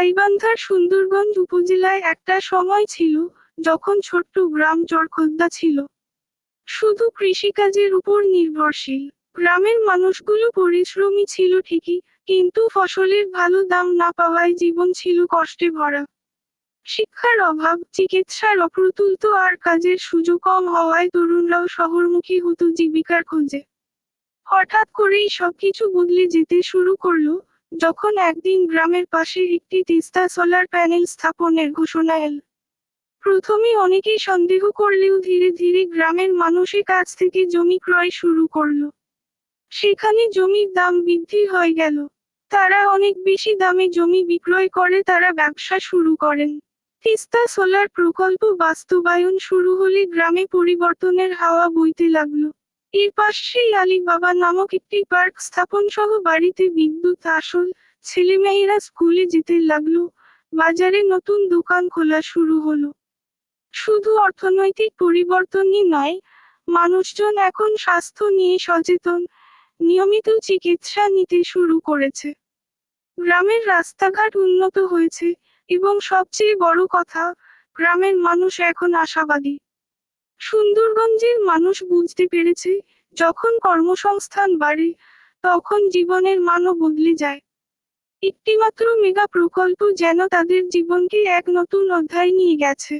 গাইবান্ধার সুন্দরগঞ্জ উপজেলায় একটা সময় ছিল, যখন ছোট্ট গ্রাম চরখোদ্দা ছিল শুধু কৃষিকাজের উপর নির্ভরশীল। গ্রামের মানুষগুলো পরিশ্রমী ছিল ঠিকই, কিন্তু ফসলের ভালো দাম না পাওয়ায় জীবন ছিল কষ্টে ভরা। শিক্ষার অভাব, চিকিৎসার অপ্রতুলতা আর কাজের সুযোগ কম হওয়ায় তরুণরাও শহরমুখী হতো জীবিকার খোঁজে। হঠাৎ করেই সবকিছু বদলে যেতে শুরু করলো, যখন একদিন গ্রামের পাশে একটি তিস্তা সোলার প্যানেল স্থাপনের ঘোষণা এল। প্রথমে অনেকেই সন্দেহ করলেও ধীরে ধীরে গ্রামের মানুষের কাছ থেকে জমি ক্রয় শুরু করলো। সেখানে জমির দাম বৃদ্ধি হয়ে গেল। তারা অনেক বেশি দামে জমি বিক্রয় করে তারা ব্যবসা শুরু করেন। তিস্তা সোলার প্রকল্প বাস্তবায়ন শুরু হলে গ্রামে পরিবর্তনের হাওয়া বইতে লাগলো। এর পাশেই আলী বাবা নামক একটি পার্ক স্থাপন সহ বাড়িতে বিদ্যুৎ আসল, ছেলেমেয়েরা স্কুলে যেতে লাগলো, বাজারে নতুন দোকান খোলা শুরু হলো। শুধু অর্থনৈতিক পরিবর্তনই নয়, মানুষজন এখন স্বাস্থ্য নিয়ে সচেতন, নিয়মিত চিকিৎসা নিতে শুরু করেছে। গ্রামের রাস্তাঘাট উন্নত হয়েছে, এবং সবচেয়ে বড় কথা, গ্রামের মানুষ এখন আশাবাদী। সুন্দরগঞ্জের মানুষ বুঝতে পেরেছে, যখন কর্মসংস্থান বাড়ে, তখন জীবনের মানও বদলে যায়। একটিমাত্র মেগা প্রকল্প যেন তাদের জীবনকে এক নতুন অধ্যায় নিয়ে গেছে।